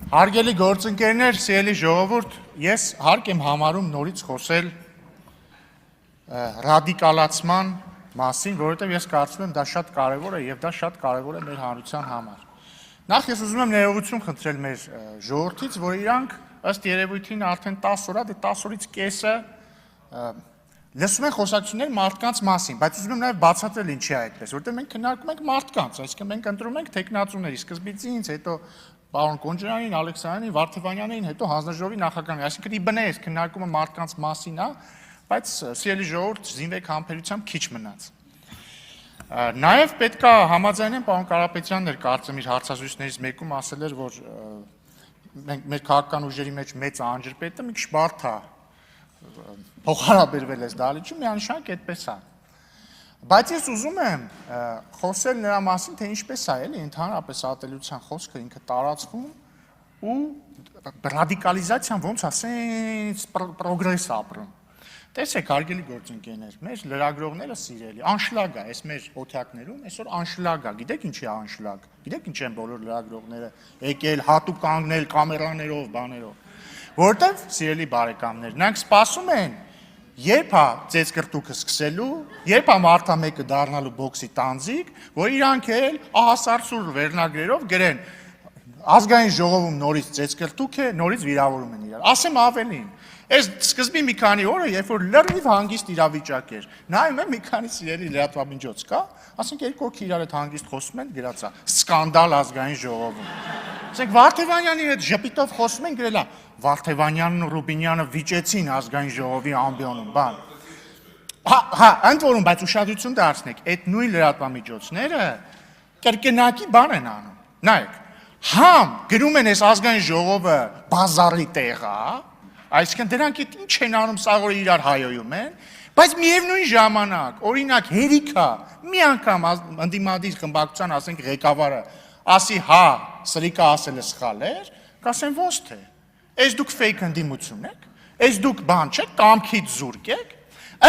Հարգելի գործընկերներ, սիրելի ժողովուրդ, ես հարկ եմ համարում նորից խոսել ռադիկալացման մասին, որովհետև ես կարծում եմ դա շատ կարևոր է եւ դա շատ կարևոր է մեր հանրության համար։ Նախ ես ուզում եմ ներողություն խնդրել մեր ժողովրդից, որ իրանք ըստ երևույթին արդեն 10 օր, 10 օրից կեսը լսում են խոսակցություններ մարդկանց մասին, բայց ուզում եմ նաեւ բացատրել ինչի է այդպես, որովհետև մենք քննարկում ենք մարդկանց, այսինքն մենք ընտրում ենք տեխնացուների, սկզբից ինձ, հետո Պարոն Կոնջրանին, Ալեքսանյանին, Վարդևանյանին, հետո հանձնաժողովի նախագահին, այսինքն ի բնե ես քննարկումը մարդկանց մասին է, բայց սիրելի ժողովուրդ, զինվեք համբերությամբ քիչ մնաց։ Նաև պետք է համաձայնեմ պարոն Կարապետյանն էր կարծեմ իր հարցազրույցներից մեկում ասել էր, որ մեր քաղաքական ուժերի մեջ մեծ անջրպետը մի քիչ բարդ է փոխհարաբերվել այս դահլիճում, միանշանակ այդպես է։ Բայց ես ուզում եմ խոսել նրա մասին, թե ինչպես է էլի ընդհանրապես ատելության խոսքը ինքը տարածվում ու ռադիկալիզացիան ոնց է սենց պրոգրես ապրում։ Տեսեք, հարգելի գործընկերներ, մեր լրագրողները սիրելի, անշլագ է, այս մեր օթյակներում այսօր անշլագ է, գիտեք ինչի է անշլագ, գիտեք ինչ են բոլոր լրագրողները եկել, հատուկ կանգնել կամերաներով, բաներով, որովհետև սիրելի բարեկամներ, նրանք սպասում են երբ է ծեծկրտուկը սկսելու, երբ է մարդա մեկը դառնալու բոքսի տանձիկ, որ իրանք էլ ահասարսուր վերնագրերով գրեն ազգային ժողովում նորից ծեծկրտուկ է, նորից վիրավորում են իրար։ Ասեմ ավելին, այս սկզբի մի քանի օրը, երբ որ լրիվ հանգիստ իրավիճակ էր, նայում եմ մի քանի սիրելի լրատվամիջոց կա, ասենք երկու հոգի իրար հետ հանգիստ խոսում են, գրած է սկանդալ ազգային ժողովում։ Ասենք Վարդևանյանի հետ ժպիտով խոսում են, գրել է Վարդևանյանն ու Ռուբինյանը վիճեցին ազգային ժողովի ամբիոնում, բան։ Հա, ընդ որում, բայց ուշադրություն դարձնեք, այդ նույն լրատվամիջոցները կրկնակի բան են անում։ Նայեք, համ գրում են այս ազգային ժողովը բազարի տեղ է, այսինքն դրանք ինչ են անում, սաղորը իրար հայոյում են, բայց միևնույն ժամանակ, օրինակ հերիքա, մի անգամ ընդդիմադիր խմբակցության, ասենք ղեկավարը, ասի հա, սրիկա ասելը սխալ էր, կասեն ոնց թե։ Այս դուք fake ընդդիմություն եք, այս դուք բան չեք, կամքից զուրկ եք,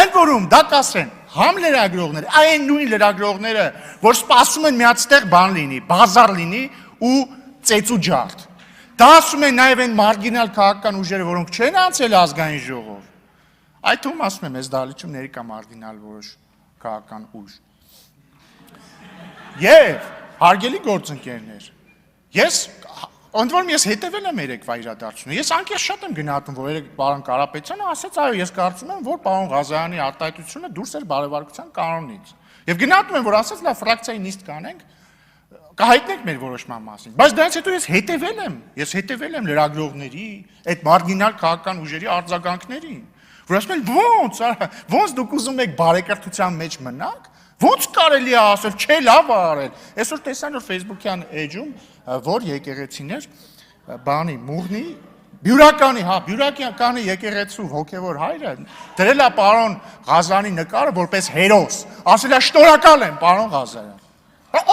ընդ որում դա կասեն համ լրագրողները, այն նույն լրագրողները, որ սպասում են միացտեղ բան լինի, բազար լինի ու ծեծու ջարդ։ Դա ասում են նաև այն մարգինալ քաղաքական ուժերը, որոնք չեն անցել ազգային ժողով։ Այդ թվում ասում եմ, այս դահլիճում ներկա մարգինալ որոշ քաղաքական ուժ։ Եվ հարգելի գործընկերներ, ընդ որում ես հետևել եմ երեկվա իրադարձությունը։ Ես անկեղծ շատ եմ գնահատում, որ երեք պարոն Կարապետյանը ասաց, այո, ես կարծում եմ, որ պարոն Ղազարյանի արտահայտությունը դուրս էր բարեվարկության կանոնից։ Եվ գնահատում եմ, որ ասաց, լավ, ֆրակցիայի նիստ կանենք, կհայտնենք մեր որոշման մասին։ Բայց դրանից հետո ես հետևել եմ լրագրողների, այդ մարգինալ քաղաքական ուժերի արձագանքներին, որ ասում են, ոնց դուք ուզում եք բարեկրթության մեջ մնաք, ոնց կարելի է ասել, չէ, լավ է արել։ Այսօր տեսան որ Facebook-յան էջում, որ եկեղեցիներ, բանի, Մուղնի, բյուրականի եկեղեցու հոգևոր հայրը դրել է պարոն Ղազարյանի նկարը որպես հերոս, ասել է շնորհակալ եմ պարոն Ղազարյան։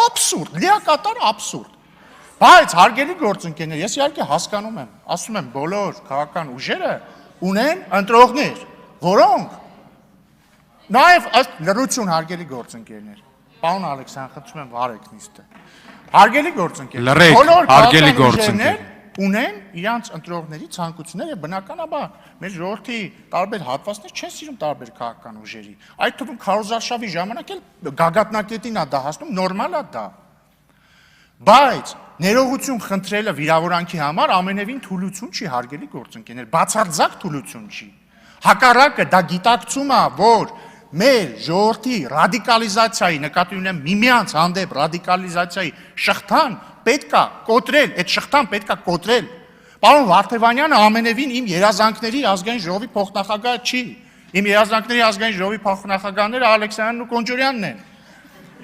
Աբսուրդ, լիակատար աբսուրդ։ Բայց հարգելի գործընկերներ, ես իհարկե հասկանում եմ, ասում եմ բոլոր քաղաքական ուժերը ունեն ընտրողներ, որոնք նաև ըստ լրություն հարգելի գործընկերներ։ Պարոն Ալեքսան, խնդրում եմ վարեք նիստը։ Հարգելի գործընկերներ, բոլոր քաղաքական ուժերներ ունեն իրանց ընտրողների ցանկությունները եւ բնականաբար մեր ժողովրդի տարբեր հատվածներ չեն սիրում տարբեր քաղաքական ուժերի։ Այդ թվում քարոզարշավի ժամանակ էլ գագաթնակետին է դա հասնում, նորմալ է դա։ Բայց ներողություն խնդրելը վիրավորանքի համար ամենևին թուլություն չի, հարգելի գործընկերներ, բացարձակ թուլություն չի։ Հակառակը դա գիտակցում է, որ մեր ժողովրդի ռադիկալիզացիայի, նկատի ունեմ միմյանց հանդեպ ռադիկալիզացիայի շղթան պետք է կոտրել, այդ շղթան պետք է կոտրել։ Պարոն Վարդևանյանը ամենևին իմ երազանքների ազգային ժողովի փոխնախագահ չի։ Իմ երազանքների ազգային ժողովի փոխնախագահները Ալեքսանյանն ու Կոնջրանյանն են։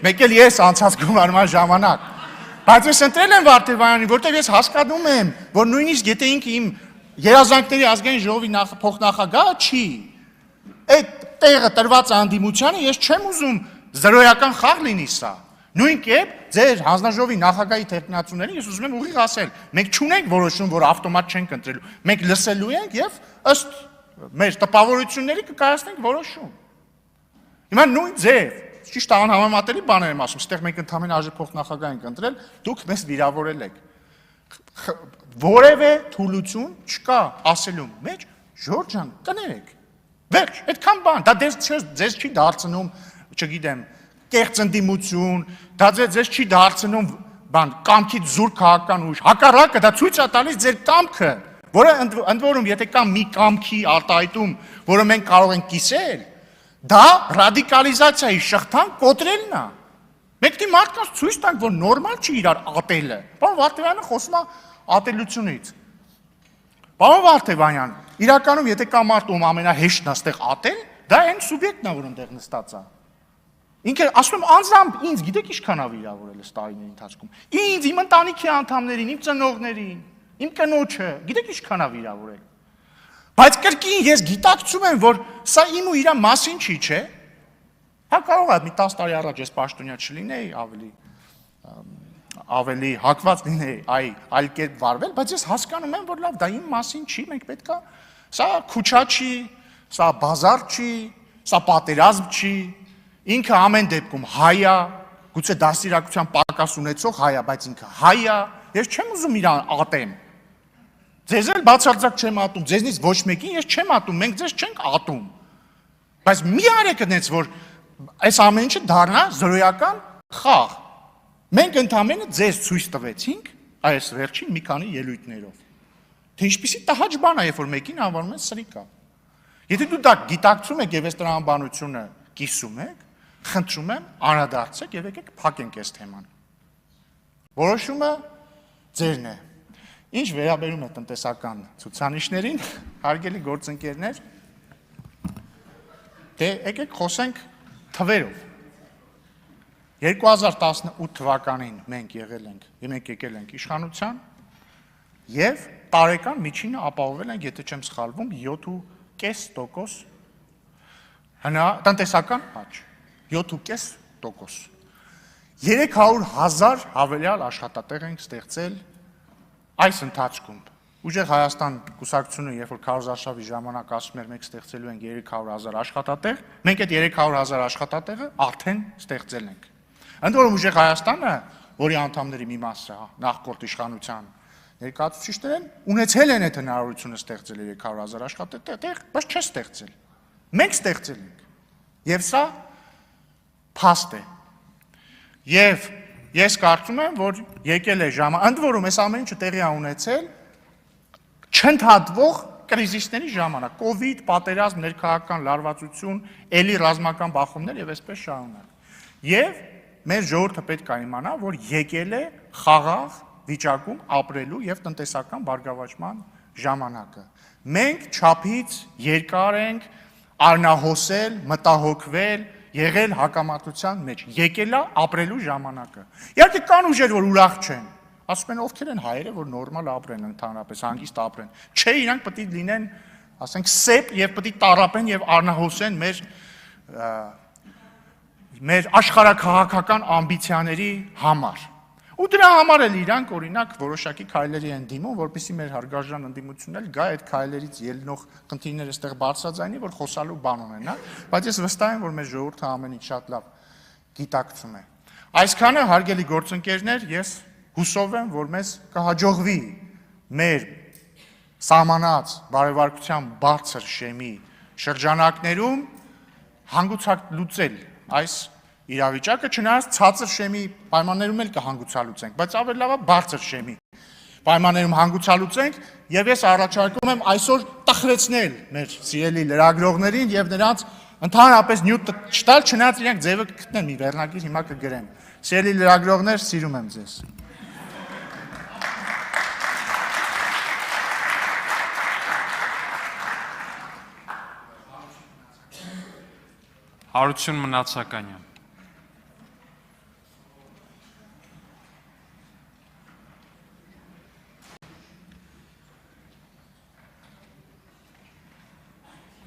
Մեկ էլ ես անցած գումարման ժամանակ։ Բայց ես ընտրել եմ Վարդևանյանին, որտեղ ես հասկանում եմ, որ նույնիսկ եթե ինքը իմ երազանքների ազգային ժողովի փոխնախագահը չի, այդ տեղը տրված անդիմությանը ես չեմ ուզում զրոյական խաղ լինի սա։ Նույն կերպ ձեր հանձնաժողովի նախագահի տեխնացուներին ես ուզում եմ ուղիղ ասել, մենք չունենք որոշում, որ ավտոմատ չենք ընտրելու, մենք լսելու ենք եւ ըստ մեր տպավորությունների կկայացնենք որոշում։ Հիմա նույն ձև, ճիշտ անհամեմատելի բաներ եմ ասում, այստեղ մենք ընդհանրապես արժեփոխ նախագահ ենք ընտրել, դուք մեզ վիրավորել եք։ որևէ թուլություն չկա ասելու մեջ, Ժորժ ջան, կներեք։ Վերջ, այդքան բան, դա ձեզ չի դարձնում, չգիտեմ, կեղծ ընդդիմություն, դա ձեզ չի դարձնում բան, կամքից զուր քաղաքական ուժ, հակառակը դա ցույց է տալիս ձեր կամքը, որը ընդ որում եթե կա մի կամքի արտահայտում, որը մենք կարող ենք կիսել, դա ռադիկալիզացիայի շղթան կոտրելն է։ Մենք դի մարդկանց ցույց տանք, որ նորմալ չի իրար ատելը։ Պարոն Վարդևյանը խոսում է ատելությունից։ Պարոն Վարդևյան, իրականում եթե կա մարդ ում ամենահեշտն է ստեղ ատել, դա այն սուբյեկտն է, որ ընդեղ նստած է։ Ինքը ասում եմ անձամբ ինձ, գիտեք ինչքան է վիրավորել այս տարիների ընթացքում։ Ինձ, իմ ընտանիքի անդամներին, իմ ծնողներին, իմ կնոջը, գիտեք ինչքան է վիրավորել։ Բայց կրկին ես գիտակցում եմ, որ սա իմ ու իր մասին չի, չէ։ Հա կարող է մի 10 տարի առաջ ես պաշտոնյա չլինեի, ավելի հակված լինեի այլ կերպ վարվել, բայց ես հասկանում եմ, որ լավ, դա իմ մասին չի, մենք պետք է սա քուչա չի, սա բազար չի, սա պատերազմ չի, ինքը ամեն դեպքում հայ է, գուցե դաստիարակության պակաս ունեցող հայ է, բայց ինքը հայ է, ես չեմ ուզում իրան ատեմ։ Ձեզ էլ բացարձակ չեմ ատում, ձեզնից ոչ մեկին ես չեմ ատում, մենք ձեզ չենք ատում։ Բայց մի արեք այնց, որ այս ամեն ինչը դառնա զրոյական խաղ։ Մենք ընդամենը ձեզ ցույց տվեցինք այս վերջին մի քանի ելույթներով։ Թե ինչպեսի տհաճ բան է, երբ որ մեկին անվանում են սրիկա։ Եթե դու դա գիտակցում եք եւ այս տրամաբանությունը կիսում եք, խնդրում եմ անդրադարձեք եւ եկեք փակենք այս թեման։ Որոշումը ձերն է։ Ինչ վերաբերում է տնտեսական ցուցանիշներին, հարգելի գործընկերներ, դե եկեք խոսենք թվերով։ 2018 թվականին մենք եկել ենք իշխանության եւ տարեկան միջինը ապահովել ենք, եթե չեմ սխալվում, 7.5% տնտեսական աճ, 7.5%։ 300,000 հավելյալ աշխատատեղ ենք ստեղծել այս ընթացքում։ Ուժեղ Հայաստան կուսակցությունը, երբ որ քարոզարշավի ժամանակ ասում էր մենք ստեղծելու ենք 300,000 աշխատատեղ, մենք այդ 300,000 աշխատատեղը արդեն ստեղծել ենք։ Ընդ որում Ուժեղ Հայաստանը, որի անդամների մի մասը նախկորդ իշխանության ներկայացուցիչներ են, ունեցել են այդ հնարավորությունը ստեղծել 300,000 աշխատատեղ, բայց չեն ստեղծել։ Մենք ստեղծել ենք։ Եվ սա փաստ է։ Եվ ես կարծում եմ, որ եկել է ժամը, ընդ որում այս ամեն ինչը տեղի է ունեցել չընդհատվող կրիզիսների ժամանակ, կովիդ, պատերազմ, ներքաղաքական լարվածություն, էլի ռազմական բախումներ եւ այսպես շարունակ։ Եվ մեր ժողովուրդը պետք է իմանա, որ եկել է խաղաղ վիճակում ապրելու եւ տնտեսական բարգավաճման ժամանակը։ Մենք չափից երկար ենք արնահոսել, մտահոգվել, եղել հակամարտության մեջ, եկել է ապրելու ժամանակը։ Իհարկե կան ուժեր, որ ուրախ չեն, ասում են ովքեր են հայերը, որ նորմալ ապրեն ընդհանրապես, հանգիստ ապրեն։ Չէ, իրանք պետք է լինեն, ասենք, սեփ եւ պետք է տառապեն եւ արնահոսեն մեր աշխարհաքաղաքական ամբիցիաների համար։ Ու դրա համար էլ իրանք օրինակ որոշակի քայլերի են դիմում, որպեսզի մեր հարգարժան ընդդիմությունն էլ գա այդ քայլերից ելնող խնդիրները այստեղ բարձրաձայնի, որ խոսալու բան ունենա, բայց ես վստահ եմ, որ մեր ժողովուրդը ամեն ինչ շատ լավ գիտակցում է։ Այսքանը հարգելի գործընկերներ, ես հուսով եմ, որ մեզ կհաջողվի մեր սահմանած բարեվարկության բարձր շեմի շրջանակներում հանգուցակ լուծել այս իրավիճակը, չնայած ցածր շեմի պայմաններում էլ կհանգուցալուծենք, բայց ավելի լավ է բարձր շեմի պայմաններում հանգուցալուծենք, եւ ես առաջարկում եմ այսօր տխրեցնել մեր սիրելի լրագրողներին եւ նրանց ընդհանրապես նյութ չտալ, չնայած իրենք ձևը կգտնեն մի վերնագիր հիմա կգրեն։ Սիրելի լրագրողներ, սիրում եմ ձեզ։ Հարություն Մնացականյան։